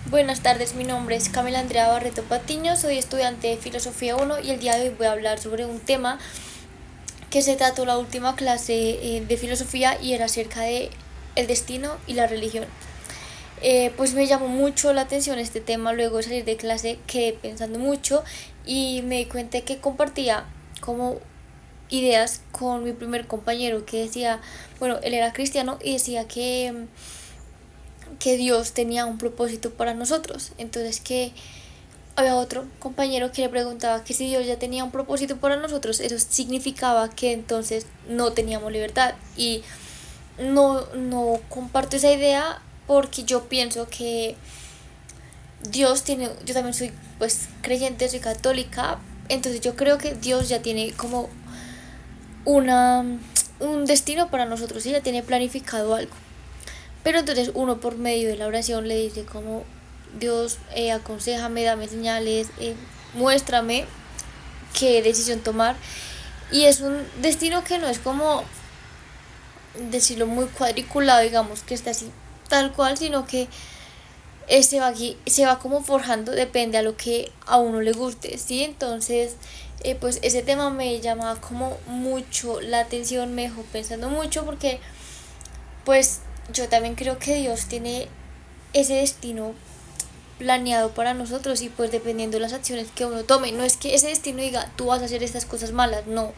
Buenas tardes, mi nombre es Camila Andrea Barreto Patiño, soy estudiante de Filosofía 1 y el día de hoy voy a hablar sobre un tema que se trató la última clase de filosofía y era acerca de el destino y la religión. Pues me llamó mucho la atención este tema, luego de salir de clase quedé pensando mucho y me di cuenta que compartía como ideas con mi primer compañero que decía, bueno, él era cristiano y decía que Dios tenía un propósito para nosotros. Entonces que había otro compañero que le preguntaba que si Dios ya tenía un propósito para nosotros, eso significaba que entonces no teníamos libertad. Y no comparto esa idea porque yo pienso que Dios tiene, yo también soy pues creyente, soy católica, entonces yo creo que Dios ya tiene como una un destino para nosotros, y ya tiene planificado algo. Pero entonces uno por medio de la oración le dice como Dios, aconsejame, dame señales, muéstrame qué decisión tomar. Y es un destino que no es como decirlo muy cuadriculado, digamos, que está así tal cual, sino que se va como forjando, depende a lo que a uno le guste, ¿sí? Entonces, pues ese tema me llama como mucho la atención, me dejó pensando mucho porque pues yo también creo que Dios tiene ese destino planeado para nosotros y pues dependiendo de las acciones que uno tome, no es que ese destino diga tú vas a hacer estas cosas malas, no,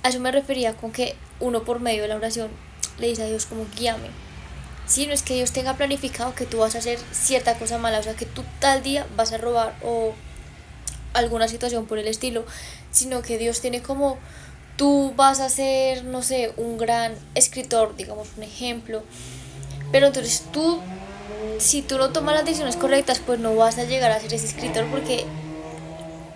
a eso me refería con que uno por medio de la oración le dice a Dios como guíame. Sí, no es que Dios tenga planificado que tú vas a hacer cierta cosa mala, o sea que tú tal día vas a robar o alguna situación por el estilo, sino que Dios tiene como tú vas a ser, no sé, un gran escritor, digamos un ejemplo, pero entonces tú, si tú no tomas las decisiones correctas, pues no vas a llegar a ser ese escritor porque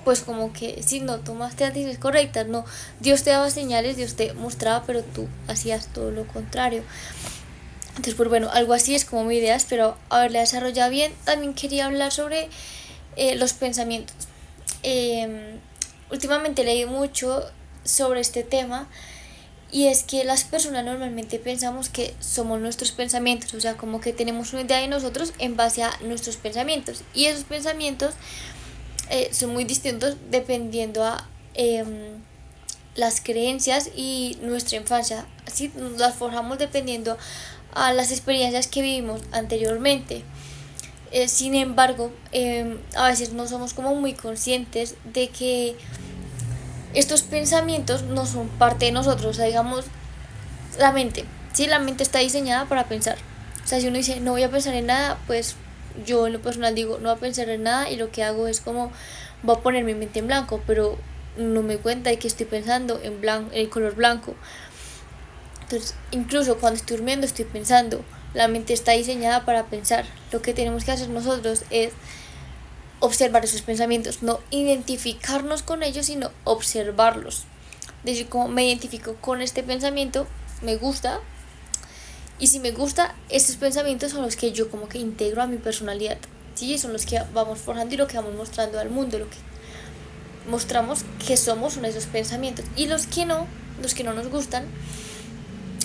pues como que si no tomaste las decisiones correctas, no, Dios te daba señales, Dios te mostraba, pero tú hacías todo lo contrario. Entonces, pues bueno, algo así es como mi idea, espero haberla desarrollado bien. También quería hablar sobre los pensamientos. Últimamente he leído mucho sobre este tema y es que las personas normalmente pensamos que somos nuestros pensamientos, o sea, como que tenemos una idea de nosotros en base a nuestros pensamientos. Y esos pensamientos son muy distintos dependiendo a las creencias y nuestra infancia. Así nos las forjamos dependiendo a las experiencias que vivimos anteriormente. Sin embargo, a veces no somos como muy conscientes de que estos pensamientos no son parte de nosotros. O sea, digamos, la mente, ¿sí? La mente está diseñada para pensar. O sea, si uno dice no voy a pensar en nada, pues yo en lo personal digo no voy a pensar en nada y lo que hago es como voy a poner mi mente en blanco, pero no me cuenta de que estoy pensando en blanco, en el color blanco. Entonces, incluso cuando estoy durmiendo estoy pensando. La mente está diseñada para pensar. Lo que tenemos que hacer nosotros es observar esos pensamientos, no identificarnos con ellos, sino observarlos. Decir, como me identifico con este pensamiento, me gusta, y si me gusta, estos pensamientos son los que yo como que integro a mi personalidad. Sí, son los que vamos forjando y lo que vamos mostrando al mundo, lo que mostramos que somos son esos pensamientos. Y los que no nos gustan,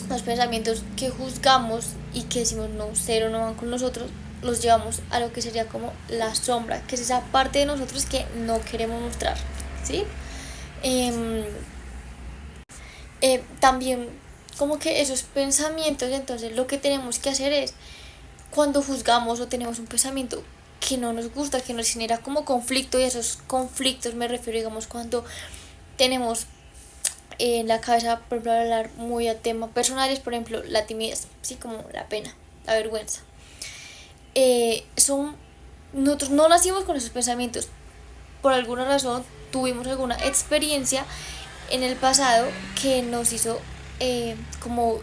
los pensamientos que juzgamos y que decimos no, cero, no van con nosotros, los llevamos a lo que sería como la sombra, que es esa parte de nosotros que no queremos mostrar, ¿sí? Eh, También como que esos pensamientos, entonces lo que tenemos que hacer es, cuando juzgamos o tenemos un pensamiento que no nos gusta, que nos genera como conflicto, y esos conflictos me refiero, digamos, cuando tenemos en la cabeza, por ejemplo, hablar muy a temas personales, por ejemplo, la timidez, ¿sí? Como la pena, la vergüenza. Son, nosotros no nacimos con esos pensamientos, por alguna razón tuvimos alguna experiencia en el pasado que nos hizo como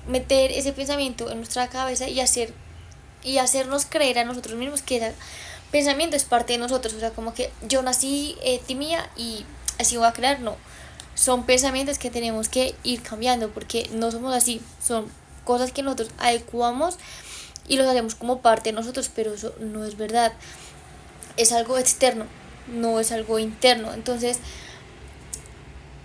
meter ese pensamiento en nuestra cabeza y hacernos creer a nosotros mismos que ese pensamiento es parte de nosotros. O sea, como que yo nací tímida y así voy a creer, no. Son pensamientos que tenemos que ir cambiando porque no somos así, son cosas que nosotros adecuamos y los hacemos como parte de nosotros, pero eso no es verdad, es algo externo, no es algo interno. Entonces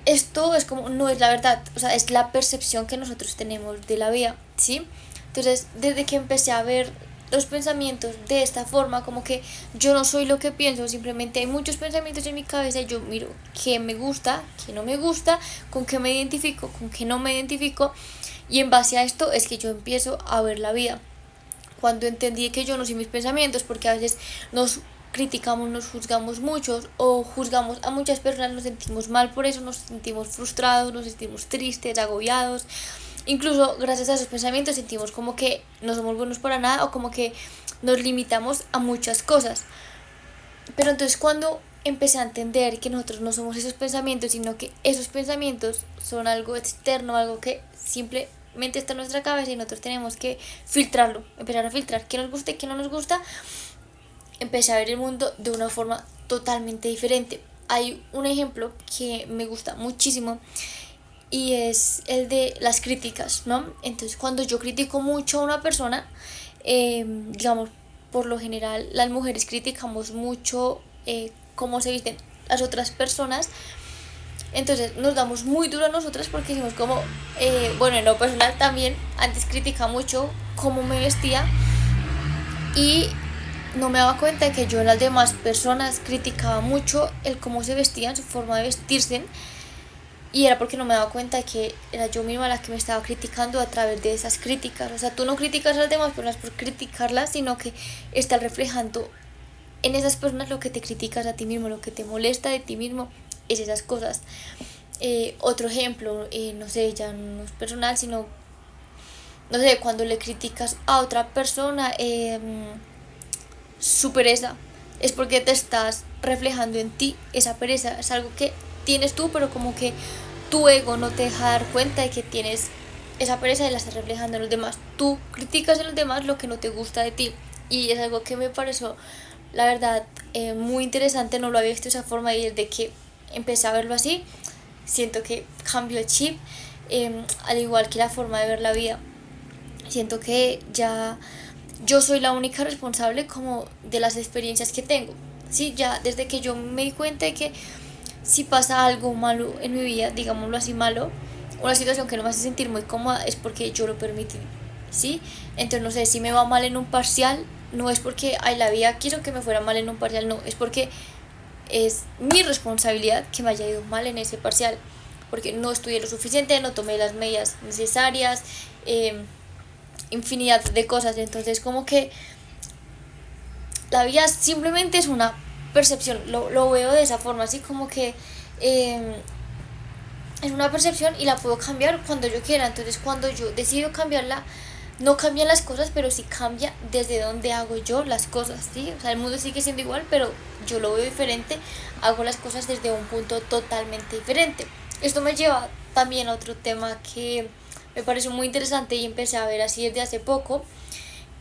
esto es como, no es la verdad, o sea, es la percepción que nosotros tenemos de la vida, ¿sí? Entonces, desde que empecé a ver los pensamientos de esta forma, como que yo no soy lo que pienso, simplemente hay muchos pensamientos en mi cabeza y yo miro qué me gusta, qué no me gusta, con qué me identifico, con qué no me identifico, y en base a esto es que yo empiezo a ver la vida. Cuando entendí que yo no soy mis pensamientos, porque a veces nos criticamos, nos juzgamos muchos o juzgamos a muchas personas, nos sentimos mal por eso, nos sentimos frustrados, nos sentimos tristes, agobiados. Incluso gracias a esos pensamientos sentimos como que no somos buenos para nada o como que nos limitamos a muchas cosas. Pero entonces cuando empecé a entender que nosotros no somos esos pensamientos, sino que esos pensamientos son algo externo, algo que simplemente está en nuestra cabeza y nosotros tenemos que filtrarlo, empezar a filtrar qué nos gusta y qué no nos gusta, empecé a ver el mundo de una forma totalmente diferente. Hay un ejemplo que me gusta muchísimo y es el de las críticas, ¿no? Entonces cuando yo critico mucho a una persona, digamos, por lo general las mujeres criticamos mucho cómo se visten las otras personas, entonces nos damos muy duro a nosotras porque decimos como, bueno, en lo personal también antes criticaba mucho cómo me vestía y no me daba cuenta de que yo en las demás personas criticaba mucho el cómo se vestían, su forma de vestirse, y era porque no me daba cuenta de que era yo misma la que me estaba criticando a través de esas críticas. O sea, tú no criticas a las demás personas por criticarlas, sino que estás reflejando en esas personas lo que te criticas a ti mismo, lo que te molesta de ti mismo, es esas cosas. Otro ejemplo, no sé, ya no es personal, sino, no sé, cuando le criticas a otra persona su pereza, es porque te estás reflejando en ti esa pereza. Es algo que tienes tú, pero como que tu ego no te deja dar cuenta de que tienes esa pereza y la estás reflejando en los demás. Tú criticas en los demás lo que no te gusta de ti, y es algo que me pareció, la verdad, muy interesante. No lo había visto de esa forma y desde que empecé a verlo así, siento que cambió el chip, al igual que la forma de ver la vida. Siento que ya yo soy la única responsable como de las experiencias que tengo. Sí, ya desde que yo me di cuenta de que si pasa algo malo en mi vida, digámoslo así, malo, una situación que no me hace sentir muy cómoda, es porque yo lo permití, ¿sí? Entonces, no sé, si me va mal en un parcial, no es porque, ay, la vida quiso que me fuera mal en un parcial, no, es porque es mi responsabilidad que me haya ido mal en ese parcial, porque no estudié lo suficiente, no tomé las medidas necesarias, infinidad de cosas. Entonces, como que la vida simplemente es una percepción, lo veo de esa forma, así como que es una percepción y la puedo cambiar cuando yo quiera. Entonces cuando yo decido cambiarla, no cambian las cosas, pero sí cambia desde donde hago yo las cosas, ¿sí? O sea, el mundo sigue siendo igual, pero yo lo veo diferente, hago las cosas desde un punto totalmente diferente. Esto me lleva también a otro tema que me pareció muy interesante y empecé a ver así desde hace poco,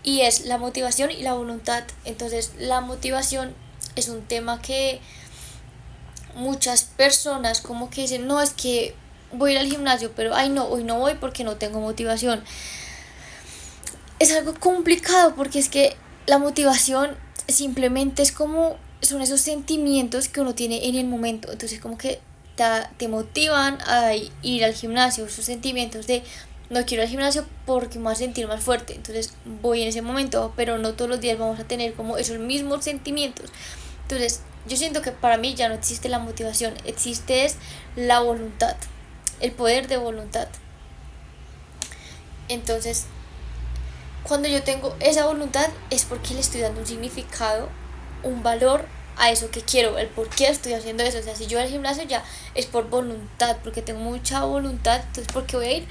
y es la motivación y la voluntad. Entonces la motivación es un tema que muchas personas como que dicen, no, es que voy a ir al gimnasio, pero ay no, hoy no voy porque no tengo motivación. Es algo complicado porque es que la motivación simplemente es como, son esos sentimientos que uno tiene en el momento. Entonces como que te motivan a ir al gimnasio, esos sentimientos de no quiero ir al gimnasio porque me voy a sentir más fuerte, entonces voy en ese momento, pero no todos los días vamos a tener como esos mismos sentimientos. Entonces yo siento que para mí ya no existe la motivación, existe es la voluntad, el poder de voluntad. Entonces cuando yo tengo esa voluntad es porque le estoy dando un significado, un valor a eso que quiero, el por qué estoy haciendo eso. O sea, si yo voy al gimnasio ya es por voluntad, porque tengo mucha voluntad. Entonces, ¿por qué voy a ir?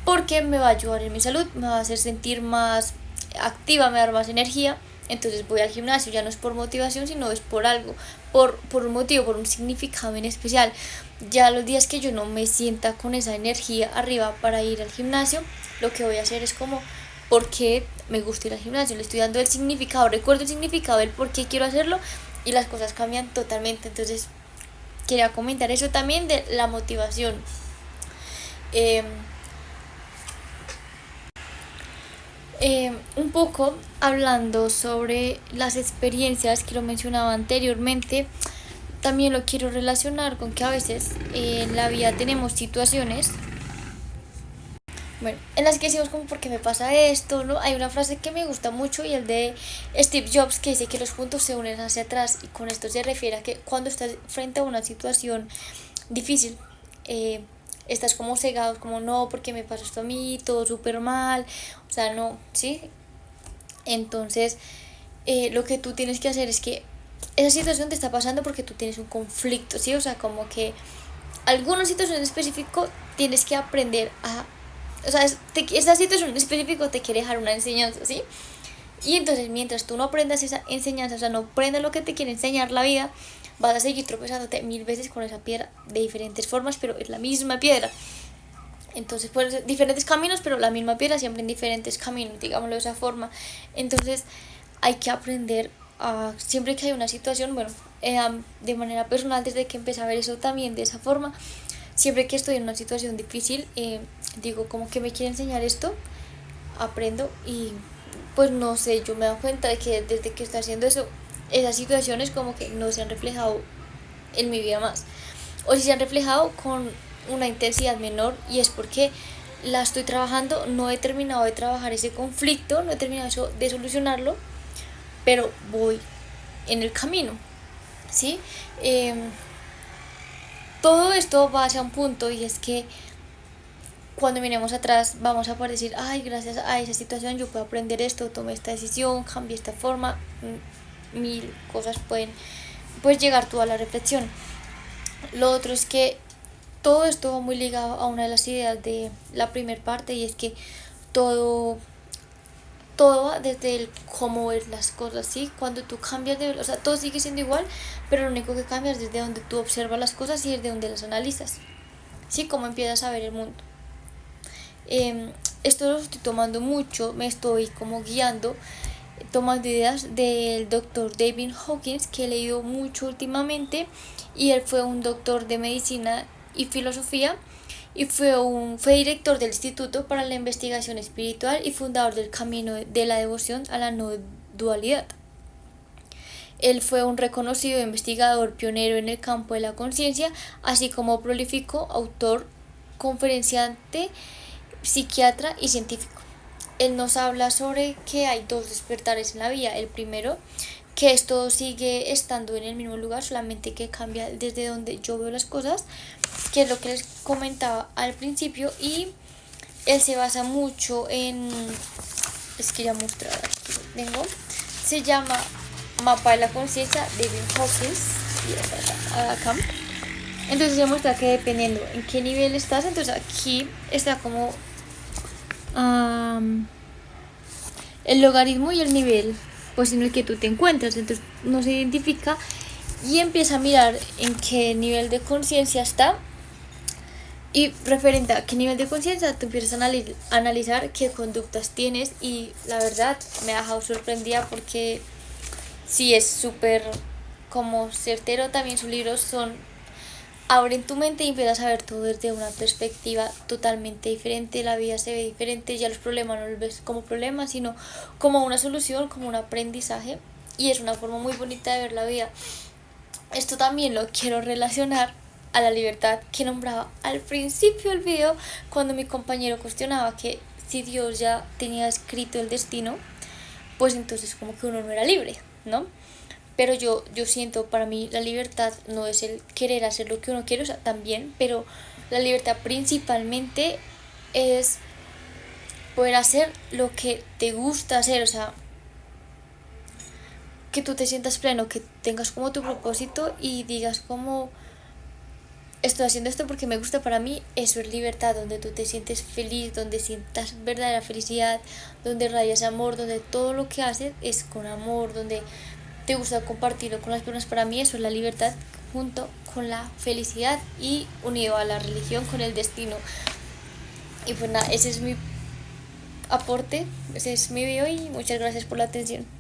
Porque me va a ayudar en mi salud, me va a hacer sentir más activa, me va a dar más energía. Entonces voy al gimnasio, ya no es por motivación, sino es por algo, por un motivo, por un significado en especial. Ya los días que yo no me sienta con esa energía arriba para ir al gimnasio, lo que voy a hacer es como, ¿por qué me gusta ir al gimnasio? Le estoy dando el significado, recuerdo el significado del por qué quiero hacerlo, y las cosas cambian totalmente. Entonces quería comentar eso también de la motivación. Un poco hablando sobre las experiencias que lo mencionaba anteriormente, también lo quiero relacionar con que a veces en la vida tenemos situaciones Bueno, en las que decimos como, ¿por qué me pasa esto? ¿No? Hay una frase que me gusta mucho y el de Steve Jobs, que dice que los puntos se unen hacia atrás, y con esto se refiere a que cuando estás frente a una situación difícil, eh, estás como cegado, como no, ¿porque me pasa esto a mí? Todo súper mal, o sea, no, ¿sí? Entonces, lo que tú tienes que hacer es que esa situación te está pasando porque tú tienes un conflicto, ¿sí? O sea, como que alguna situación en específico tienes que aprender a... O sea, esta situación en específico te quiere dejar una enseñanza, ¿sí? Y entonces mientras tú no aprendas esa enseñanza, o sea, no aprendas lo que te quiere enseñar la vida, vas a seguir tropezándote mil veces con esa piedra de diferentes formas, pero es la misma piedra. Entonces pueden ser diferentes caminos, pero la misma piedra siempre en diferentes caminos, digámoslo de esa forma. Entonces hay que aprender a, siempre que hay una situación, bueno, de manera personal, desde que empecé a ver eso también de esa forma, siempre que estoy en una situación difícil, digo como que me quiere enseñar esto, aprendo y pues no sé, yo me doy cuenta de que desde que estoy haciendo eso, esas situaciones como que no se han reflejado en mi vida más. O si se han reflejado con una intensidad menor, y es porque la estoy trabajando, no he terminado de trabajar ese conflicto, no he terminado de solucionarlo, pero voy en el camino, ¿sí? Eh, Todo esto va hacia un punto, y es que cuando miremos atrás vamos a poder decir, ay, gracias a esa situación yo puedo aprender esto, tomé esta decisión, cambié esta forma, mil cosas pueden pues llegar tú a la reflexión. Lo otro es que todo esto va muy ligado a una de las ideas de la primera parte, y es que todo todo va desde el cómo ver las cosas, ¿sí? Cuando tú cambias de... O sea, todo sigue siendo igual, pero lo único que cambia es desde donde tú observas las cosas y desde donde las analizas, ¿sí? Cómo empiezas a ver el mundo. Esto lo estoy tomando mucho, me estoy como guiando, tomando ideas del doctor David Hawkins, que he leído mucho últimamente, y él fue un doctor de medicina y filosofía, y fue director del Instituto para la Investigación Espiritual y fundador del Camino de la Devoción a la No Dualidad. Él fue un reconocido investigador pionero en el campo de la conciencia, así como prolífico autor, conferenciante, psiquiatra y científico. Él nos habla sobre que hay dos despertares en la vida. El primero, que esto sigue estando en el mismo lugar, solamente que cambia desde donde yo veo las cosas, que es lo que les comentaba al principio, y él se basa mucho en... Les quería mostrar, aquí lo tengo. Se llama Mapa de la Conciencia de David Hawkins, y está acá. Entonces se muestra que dependiendo en qué nivel estás, entonces aquí está como el logaritmo y el nivel pues en el que tú te encuentras. Entonces no se identifica y empieza a mirar en qué nivel de conciencia está, y referente a qué nivel de conciencia tú empiezas a analizar qué conductas tienes, y la verdad me ha dejado sorprendida porque sí es súper como certero. También sus libros son abren tu mente y empiezas a ver todo desde una perspectiva totalmente diferente, la vida se ve diferente, ya los problemas no los ves como problemas, sino como una solución, como un aprendizaje, y es una forma muy bonita de ver la vida. Esto también lo quiero relacionar a la libertad que nombraba al principio del video, cuando mi compañero cuestionaba que si Dios ya tenía escrito el destino, pues entonces como que uno no era libre, ¿no? Pero yo siento, para mí la libertad no es el querer hacer lo que uno quiere, o sea, también, pero la libertad principalmente es poder hacer lo que te gusta hacer, o sea, que tú te sientas pleno, que tengas como tu propósito y digas como estoy haciendo esto porque me gusta. Para mí eso es libertad, donde tú te sientes feliz, donde sientas verdadera felicidad, donde rayas amor, donde todo lo que haces es con amor, donde te gusta compartirlo con las personas. Para mí eso es la libertad, junto con la felicidad y unido a la religión con el destino. Y pues nada, ese es mi aporte, ese es mi video, y muchas gracias por la atención.